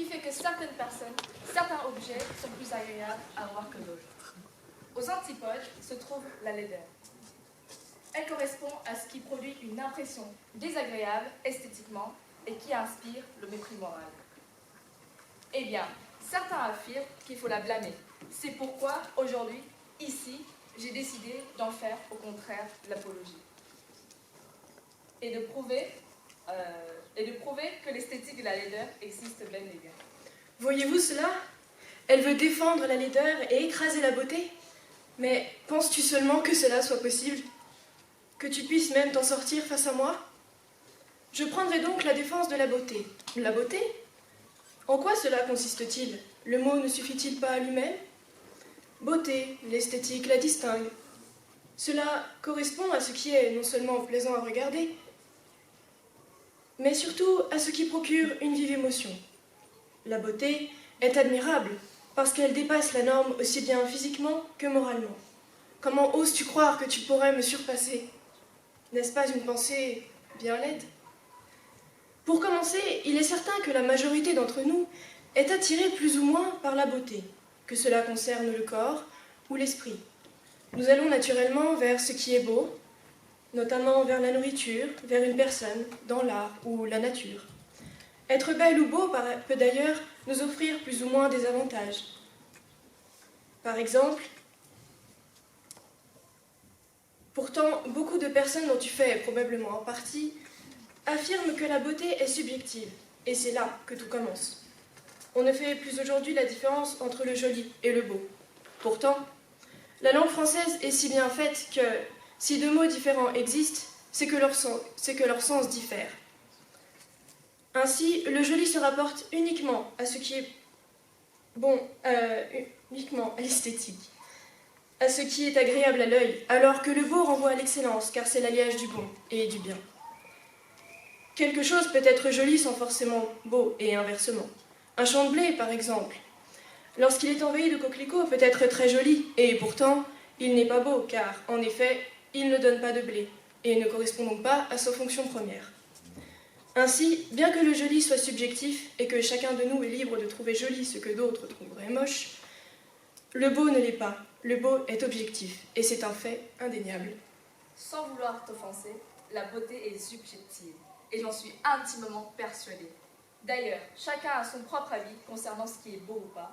qui fait que certaines personnes, certains objets sont plus agréables à voir que d'autres. Aux antipodes se trouve la laideur. Elle correspond à ce qui produit une impression désagréable esthétiquement et qui inspire le mépris moral. Eh bien, certains affirment qu'il faut la blâmer. C'est pourquoi, aujourd'hui, ici, j'ai décidé d'en faire, au contraire, l'apologie. Et de prouver que l'esthétique de la laideur existe bel et bien. Voyez-vous cela? Elle veut défendre la laideur et écraser la beauté. Mais penses-tu seulement que cela soit possible? Que tu puisses même t'en sortir face à moi? Je prendrai donc la défense de la beauté. La beauté? En quoi cela consiste-t-il? Le mot ne suffit-il pas à lui-même? Beauté, l'esthétique la distingue. Cela correspond à ce qui est non seulement plaisant à regarder, mais surtout à ce qui procure une vive émotion. La beauté est admirable parce qu'elle dépasse la norme aussi bien physiquement que moralement. Comment oses-tu croire que tu pourrais me surpasser? N'est-ce pas une pensée bien laide? Pour commencer, il est certain que la majorité d'entre nous est attirée plus ou moins par la beauté, que cela concerne le corps ou l'esprit. Nous allons naturellement vers ce qui est beau, notamment vers la nourriture, vers une personne, dans l'art ou la nature. Être belle ou beau peut d'ailleurs nous offrir plus ou moins des avantages. Par exemple, pourtant, beaucoup de personnes dont tu fais probablement en partie affirment que la beauté est subjective, et c'est là que tout commence. On ne fait plus aujourd'hui la différence entre le joli et le beau. Pourtant, la langue française est si bien faite que, si deux mots différents existent, c'est que leur sens diffère. Ainsi, le joli se rapporte uniquement à ce qui est bon, uniquement à l'esthétique, à ce qui est agréable à l'œil, alors que le beau renvoie à l'excellence, car c'est l'alliage du bon et du bien. Quelque chose peut être joli sans forcément beau, et inversement. Un champ de blé, par exemple, lorsqu'il est envahi de coquelicots, peut être très joli, et pourtant, il n'est pas beau, car, en effet, il ne donne pas de blé, et ne correspond donc pas à sa fonction première. Ainsi, bien que le joli soit subjectif, et que chacun de nous est libre de trouver joli ce que d'autres trouveraient moche, le beau ne l'est pas. Le beau est objectif, et c'est un fait indéniable. Sans vouloir t'offenser, la beauté est subjective, et j'en suis intimement persuadée. D'ailleurs, chacun a son propre avis concernant ce qui est beau ou pas.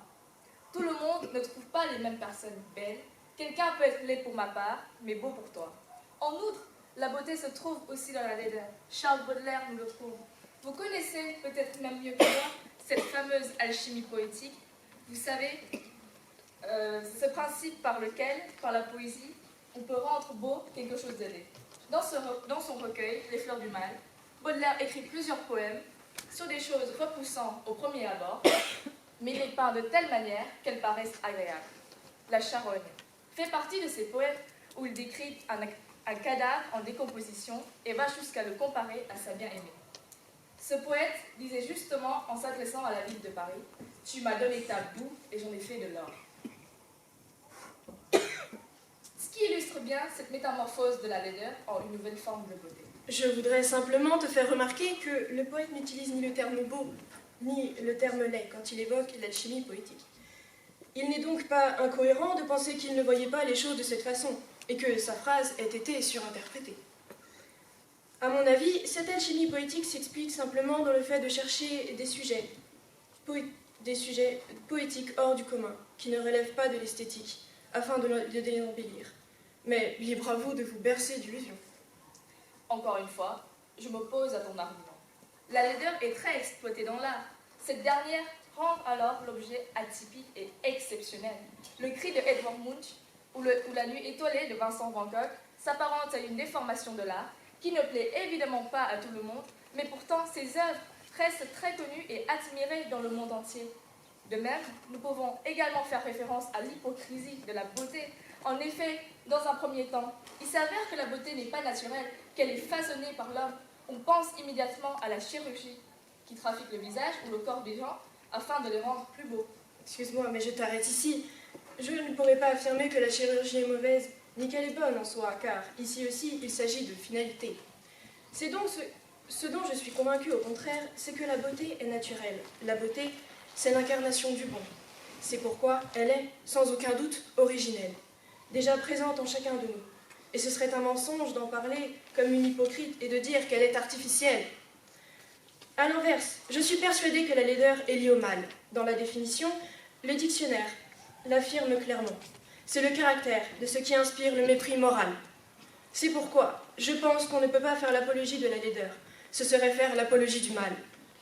Tout le monde ne trouve pas les mêmes personnes belles. Quelqu'un peut être laid pour ma part, mais beau pour toi. En outre, la beauté se trouve aussi dans la laideur. Charles Baudelaire nous le prouve. Vous connaissez peut-être même mieux que moi cette fameuse alchimie poétique. Vous savez, ce principe par lequel, par la poésie, on peut rendre beau quelque chose de laid. Dans son recueil, Les Fleurs du Mal, Baudelaire écrit plusieurs poèmes sur des choses repoussantes au premier abord, mais les peint de telle manière qu'elles paraissent agréables. La charogne fait partie de ces poèmes où il décrit un cadavre en décomposition et va jusqu'à le comparer à sa bien-aimée. Ce poète disait justement en s'adressant à la ville de Paris « Tu m'as donné ta boue et j'en ai fait de l'or ». Ce qui illustre bien cette métamorphose de la laideur en une nouvelle forme de beauté. Je voudrais simplement te faire remarquer que le poète n'utilise ni le terme beau, ni le terme laid quand il évoque l'alchimie poétique. Il n'est donc pas incohérent de penser qu'il ne voyait pas les choses de cette façon, et que sa phrase ait été surinterprétée. À mon avis, cette alchimie poétique s'explique simplement dans le fait de chercher des sujets poétiques hors du commun, qui ne relèvent pas de l'esthétique, afin de les embellir. Mais libre à vous de vous bercer d'illusions. Encore une fois, je m'oppose à ton argument. La laideur est très exploitée dans l'art. Cette dernière rend alors l'objet atypique et exceptionnel. Le cri de Edvard Munch ou la nuit étoilée de Vincent Van Gogh s'apparente à une déformation de l'art qui ne plaît évidemment pas à tout le monde, mais pourtant ces œuvres restent très connues et admirées dans le monde entier. De même, nous pouvons également faire référence à l'hypocrisie de la beauté. En effet, dans un premier temps, il s'avère que la beauté n'est pas naturelle, qu'elle est façonnée par l'homme. On pense immédiatement à la chirurgie qui trafique le visage ou le corps des gens afin de les rendre plus beaux. Excuse-moi, mais je t'arrête ici. Je ne pourrais pas affirmer que la chirurgie est mauvaise, ni qu'elle est bonne en soi, car ici aussi, il s'agit de finalité. C'est donc ce dont je suis convaincue, au contraire, c'est que la beauté est naturelle. La beauté c'est l'incarnation du bon. C'est pourquoi elle est, sans aucun doute, originelle, déjà présente en chacun de nous. Et ce serait un mensonge d'en parler comme une hypocrite et de dire qu'elle est artificielle. À l'inverse, je suis persuadée que la laideur est liée au mal. Dans la définition, le dictionnaire l'affirme clairement. C'est le caractère de ce qui inspire le mépris moral. C'est pourquoi je pense qu'on ne peut pas faire l'apologie de la laideur. Ce serait faire l'apologie du mal.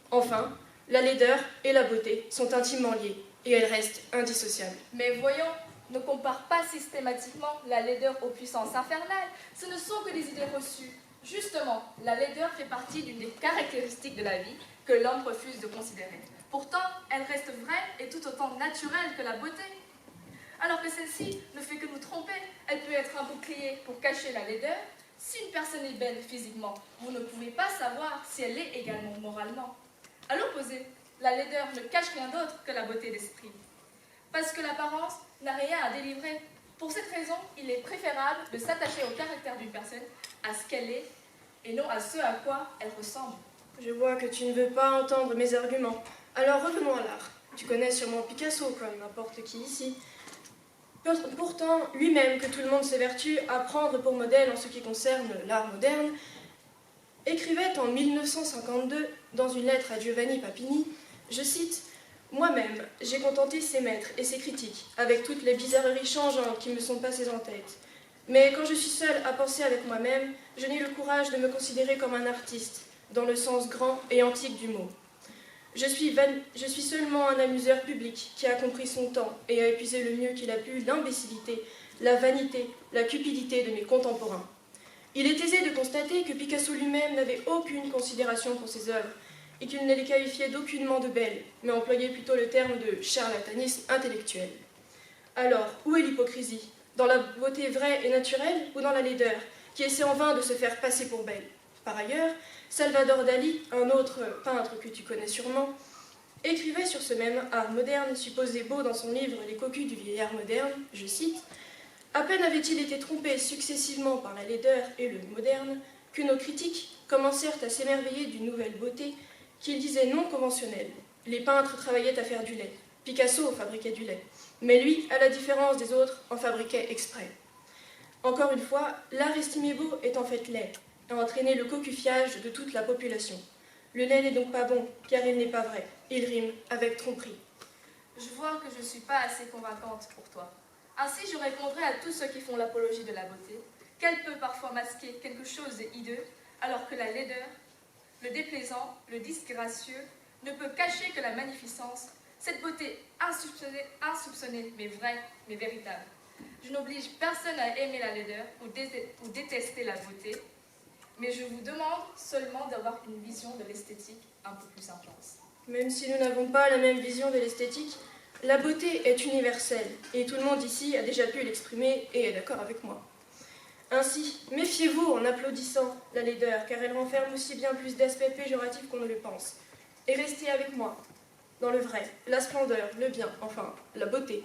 Enfin, la laideur et la beauté sont intimement liées et elles restent indissociables. Mais voyons, ne compare pas systématiquement la laideur aux puissances infernales. Ce ne sont que des idées reçues. Justement, la laideur fait partie d'une des caractéristiques de la vie que l'homme refuse de considérer. Pourtant, elle reste vraie et tout autant naturelle que la beauté. Alors que celle-ci ne fait que nous tromper. Elle peut être un bouclier pour cacher la laideur. Si une personne est belle physiquement, vous ne pouvez pas savoir si elle l'est également moralement. À l'opposé, la laideur ne cache rien d'autre que la beauté d'esprit. Parce que l'apparence n'a rien à délivrer. Pour cette raison, il est préférable de s'attacher au caractère d'une personne, à ce qu'elle est, et non à ce à quoi elle ressemble. Je vois que tu ne veux pas entendre mes arguments. Alors revenons à l'art. Tu connais sûrement Picasso, comme n'importe qui ici. Pourtant, lui-même, que tout le monde s'évertue à prendre pour modèle en ce qui concerne l'art moderne, écrivait en 1952, dans une lettre à Giovanni Papini, je cite, « Moi-même, j'ai contenté ses maîtres et ses critiques, avec toutes les bizarreries changeantes qui me sont passées en tête. Mais quand je suis seule à penser avec moi-même, je n'ai le courage de me considérer comme un artiste, dans le sens grand et antique du mot. Je suis seulement un amuseur public qui a compris son temps et a épuisé le mieux qu'il a pu l'imbécilité, la vanité, la cupidité de mes contemporains. Il est aisé de constater que Picasso lui-même n'avait aucune considération pour ses œuvres et qu'il ne les qualifiait d'aucunement de belles, mais employait plutôt le terme de charlatanisme intellectuel. Alors, où est l'hypocrisie? Dans la beauté vraie et naturelle ou dans la laideur, qui essaie en vain de se faire passer pour belle? Par ailleurs, Salvador Dali, un autre peintre que tu connais sûrement, écrivait sur ce même art moderne, supposé beau dans son livre Les cocus du vieillard moderne, je cite, « À peine avait-il été trompé successivement par la laideur et le moderne, que nos critiques commencèrent à s'émerveiller d'une nouvelle beauté qu'ils disaient non conventionnelle. Les peintres travaillaient à faire du lait, Picasso fabriquait du lait, mais lui, à la différence des autres, en fabriquait exprès. Encore une fois, l'art estimé beau est en fait laid, a entraîné le cocufiage de toute la population. Le lait n'est donc pas bon, car il n'est pas vrai. Il rime avec tromperie. » Je vois que je ne suis pas assez convaincante pour toi. Ainsi, je répondrai à tous ceux qui font l'apologie de la beauté, qu'elle peut parfois masquer quelque chose de hideux, alors que la laideur, le déplaisant, le disgracieux, ne peut cacher que la magnificence, cette beauté insoupçonnée, mais vraie, mais véritable. Je n'oblige personne à aimer la laideur ou détester la beauté, mais je vous demande seulement d'avoir une vision de l'esthétique un peu plus intense. Même si nous n'avons pas la même vision de l'esthétique, la beauté est universelle, et tout le monde ici a déjà pu l'exprimer et est d'accord avec moi. Ainsi, méfiez-vous en applaudissant la laideur, car elle renferme aussi bien plus d'aspects péjoratifs qu'on ne le pense. Et restez avec moi, dans le vrai, la splendeur, le bien, enfin, la beauté,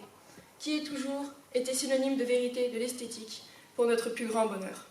qui est toujours été synonyme de vérité, de l'esthétique, pour notre plus grand bonheur.